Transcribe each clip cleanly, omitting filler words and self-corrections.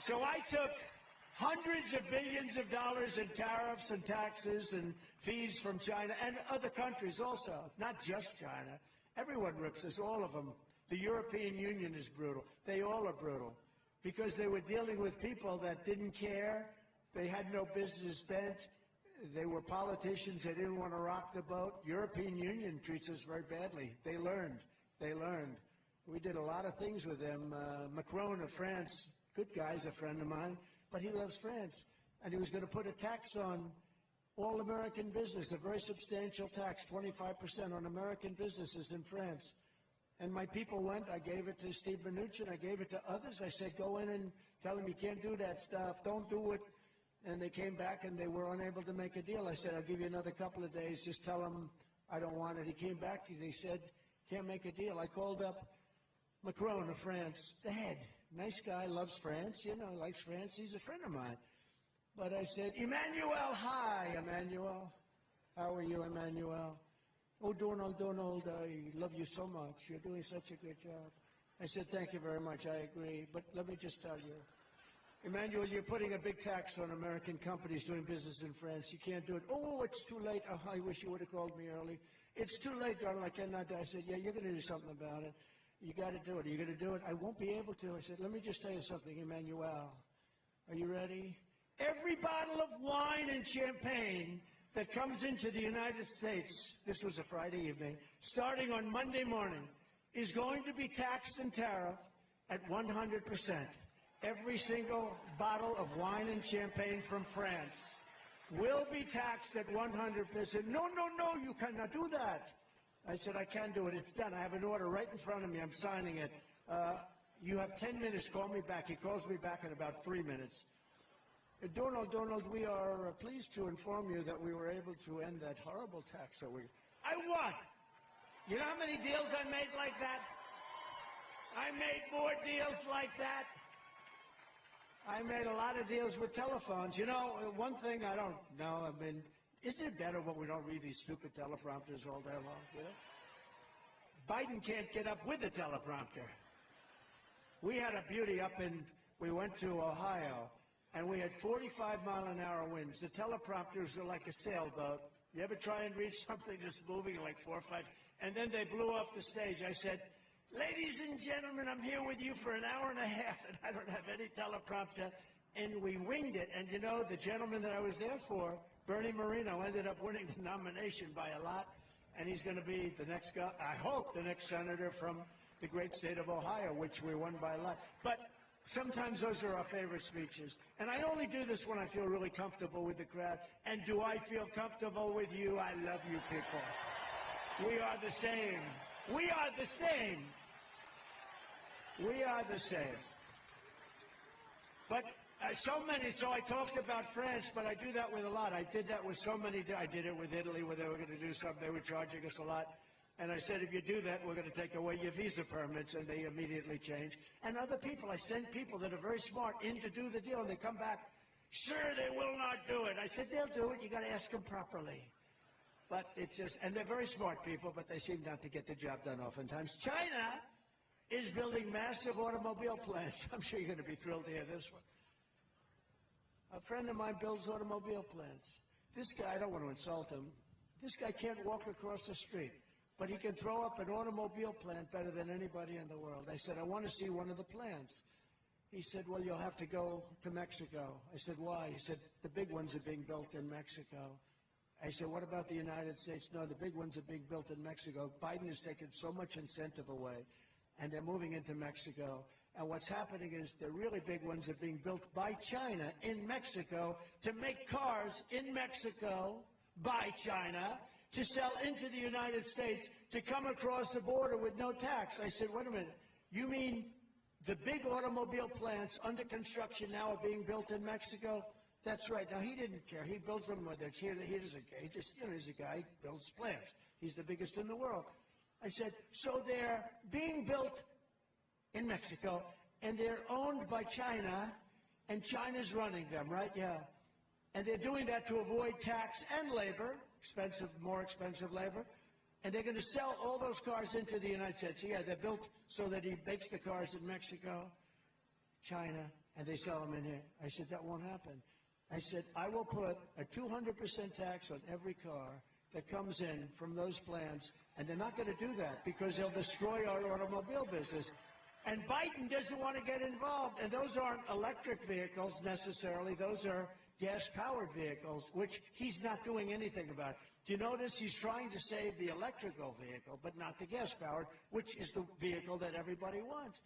So I took hundreds of billions of dollars in tariffs and taxes and fees from China and other countries also, not just China. Everyone rips us, all of them. The European Union is brutal. They all are brutal because they were dealing with people that didn't care. They had no business bent. They were politicians. They didn't want to rock the boat. European Union treats us very badly. They learned. They learned. We did a lot of things with them. Macron of France, good guy's a friend of mine, but he loves France. And he was going to put a tax on all American business, a very substantial tax, 25% on American businesses in France. And my people went, I gave it to Steve Mnuchin, I gave it to others. I said, go in and tell him you can't do that stuff, don't do it. And they came back and they were unable to make a deal. I said, I'll give you another couple of days, just tell him I don't want it. He came back, they said, can't make a deal. I called up Macron of France, the head, nice guy, loves France, you know, likes France, he's a friend of mine. But I said, Emmanuel, hi, Emmanuel. How are you, Emmanuel? Oh, Donald, I love you so much. You're doing such a good job. I said, thank you very much. I agree. But let me just tell you, Emmanuel, you're putting a big tax on American companies doing business in France. You can't do it. Oh, it's too late. Oh, I wish you would have called me early. It's too late, darling. I cannot do it. I said, yeah, you're going to do something about it. You got to do it. Are you going to do it? I won't be able to. I said, let me just tell you something, Emmanuel. Are you ready? Every bottle of wine and champagne that comes into the United States, this was a Friday evening, starting on Monday morning, is going to be taxed and tariffed at 100%. Every single bottle of wine and champagne from France will be taxed at 100%. No, you cannot do that. I said, I can do it. It's done. I have an order right in front of me. I'm signing it. You have 10 minutes. Call me back. He calls me back in about 3 minutes. Donald, we are pleased to inform you that we were able to end that horrible tax that I won. You know how many deals I made like that? I made more deals like that. I made a lot of deals with telephones. You know, one thing I don't know, I mean, isn't it better when we don't read these stupid teleprompters all day long? You know? Biden can't get up with the teleprompter. We had a beauty we went to Ohio, and we had 45-mile-an-hour winds. The teleprompters were like a sailboat. You ever try and read something just moving like 4 or 5? And then they blew off the stage. I said, ladies and gentlemen, I'm here with you for an hour and a half, and I don't have any teleprompter. And we winged it. And, you know, the gentleman that I was there for, Bernie Moreno, ended up winning the nomination by a lot. And he's going to be the next guy, I hope, the next senator from the great state of Ohio, which we won by a lot. But sometimes those are our favorite speeches. And I only do this when I feel really comfortable with the crowd. And do I feel comfortable with you? I love you people. We are the same. We are the same. We are the same. But so I talked about France, but I do that with a lot. I did that with so many. I did it with Italy where they were going to do something. They were charging us a lot. And I said, if you do that, we're going to take away your visa permits. And they immediately changed. And other people, I send people that are very smart in to do the deal. And they come back, sir, they will not do it. I said, they'll do it. You got to ask them properly. But it's just, and they're very smart people, but they seem not to get the job done oftentimes. China is building massive automobile plants. I'm sure you're going to be thrilled to hear this one. A friend of mine builds automobile plants. This guy, I don't want to insult him, this guy can't walk across the street, but he can throw up an automobile plant better than anybody in the world. I said, I want to see one of the plants. He said, well, you'll have to go to Mexico. I said, why? He said, the big ones are being built in Mexico. I said, what about the United States? No, the big ones are being built in Mexico. Biden has taken so much incentive away, and they're moving into Mexico. And what's happening is the really big ones are being built by China in Mexico to make cars in Mexico by China to sell into the United States to come across the border with no tax. I said, wait a minute. You mean the big automobile plants under construction now are being built in Mexico? That's right. Now, he didn't care. He builds them whether it's here. He doesn't care. He just, he's a guy who builds plants. He's the biggest in the world. I said, so they're being built in Mexico, and they're owned by China, and China's running them, right? Yeah. And they're doing that to avoid tax and labor, more expensive labor, and they're going to sell all those cars into the United States. Yeah, they're built so that he makes the cars in Mexico. China, and they sell them in here. I said, that won't happen. I said, I will put a 200% tax on every car that comes in from those plants, and they're not going to do that because they'll destroy our automobile business. And Biden doesn't want to get involved, and those aren't electric vehicles necessarily. Those are gas-powered vehicles, which he's not doing anything about. Do you notice he's trying to save the electrical vehicle, but not the gas-powered, which is the vehicle that everybody wants?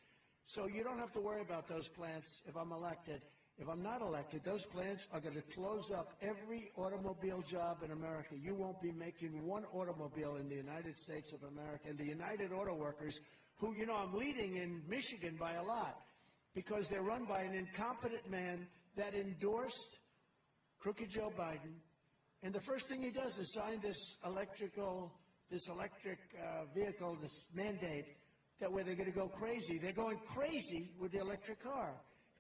So you don't have to worry about those plants if I'm elected. If I'm not elected, those plants are going to close up every automobile job in America. You won't be making one automobile in the United States of America. And the United Auto Workers, who, you know, I'm leading in Michigan by a lot, because they're run by an incompetent man that endorsed Crooked Joe Biden. And the first thing he does is sign this electric vehicle, this mandate, that where they're going to go crazy. They're going crazy with the electric car,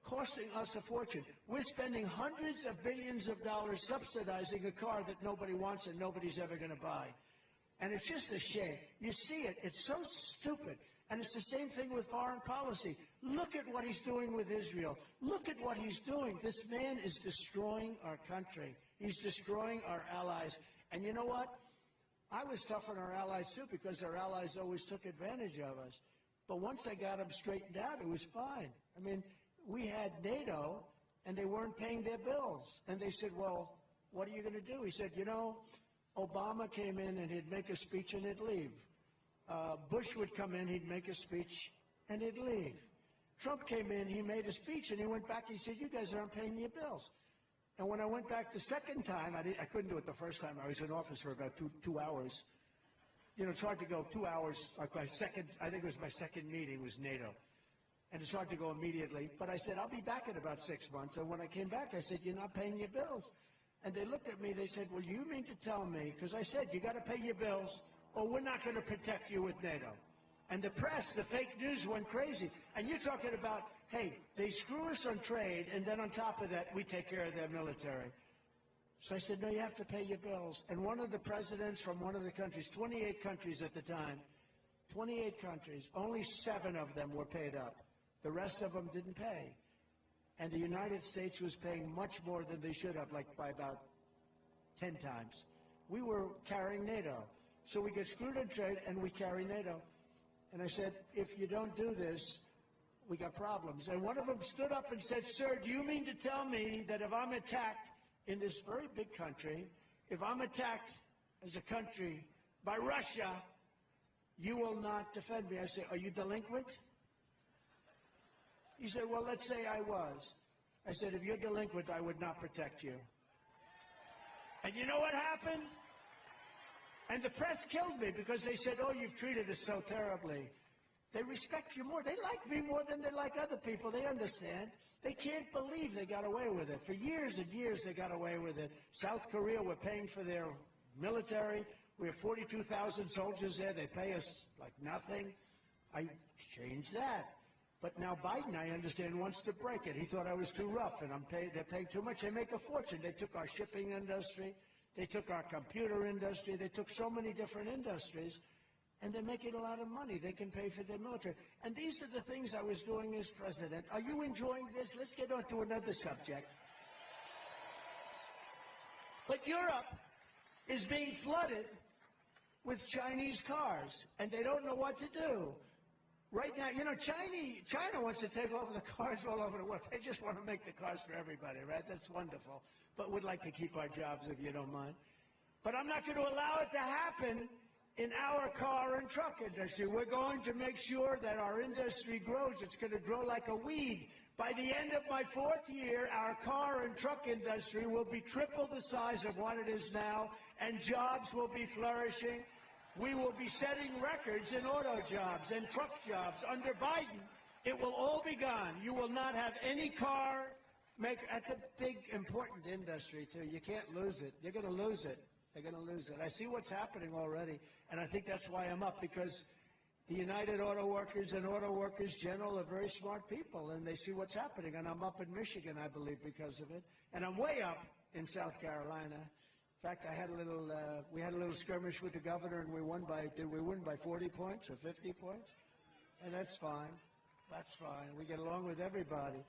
costing us a fortune. We're spending hundreds of billions of dollars subsidizing a car that nobody wants and nobody's ever going to buy. And it's just a shame. You see it. It's so stupid. And it's the same thing with foreign policy. Look at what he's doing with Israel. Look at what he's doing. This man is destroying our country. He's destroying our allies. And you know what? I was tough on our allies, too, because our allies always took advantage of us. But once I got them straightened out, it was fine. I mean, we had NATO, and they weren't paying their bills. And they said, well, what are you going to do? He said, you know, Obama came in, and he'd make a speech, and he'd leave. Bush would come in, he'd make a speech, and he'd leave. Trump came in, he made a speech, and he went back, he said, you guys aren't paying your bills. And when I went back the second time, I couldn't do it the first time. I was in office for about two hours. You know, it's hard to go 2 hours. Like I think it was my second meeting was NATO. And it's hard to go immediately. But I said, I'll be back in about 6 months. And when I came back, I said, you're not paying your bills. And they looked at me, they said, well, you mean to tell me, because I said, you got to pay your bills, or we're not going to protect you with NATO. And the press, the fake news went crazy. And you're talking about, hey, they screw us on trade, and then on top of that, we take care of their military. So I said, no, you have to pay your bills. And one of the presidents from one of the countries, 28 countries at the time, 28 countries, only 7 of them were paid up. The rest of them didn't pay. And the United States was paying much more than they should have, like by about 10 times. We were carrying NATO. So we get screwed on trade, and we carry NATO. And I said, if you don't do this, we got problems. And one of them stood up and said, sir, do you mean to tell me that if I'm attacked in this very big country, if I'm attacked as a country by Russia, you will not defend me? I said, are you delinquent? He said, well, let's say I was. I said, if you're delinquent, I would not protect you. And you know what happened? And the press killed me because they said, oh, you've treated us so terribly. They respect you more. They like me more than they like other people. They understand. They can't believe they got away with it. For years and years, they got away with it. South Korea, we're paying for their military. We have 42,000 soldiers there. They pay us like nothing. I changed that. But now Biden, I understand, wants to break it. He thought I was too rough, and they're paying too much. They make a fortune. They took our shipping industry. They took our computer industry. They took so many different industries, and they're making a lot of money. They can pay for their military. And these are the things I was doing as president. Are you enjoying this? Let's get on to another subject. But Europe is being flooded with Chinese cars, and they don't know what to do. Right now, you know, China wants to take over the cars all over the world. They just want to make the cars for everybody, right? That's wonderful. But we'd like to keep our jobs, if you don't mind. But I'm not going to allow it to happen in our car and truck industry. We're going to make sure that our industry grows. It's going to grow like a weed. By the end of my 4th year, our car and truck industry will be triple the size of what it is now, and jobs will be flourishing. We will be setting records in auto jobs and truck jobs. Under Biden, it will all be gone. You will not have any car maker. That's a big, important industry, too. You can't lose it. You're going to lose it. They're going to lose it. I see what's happening already, and I think that's why I'm up, because the United Auto Workers and Auto Workers General are very smart people, and they see what's happening. And I'm up in Michigan, I believe, because of it. And I'm way up in South Carolina. In fact, we had a little skirmish with the governor, and did we win by 40 points or 50 points? And that's fine. That's fine. We get along with everybody.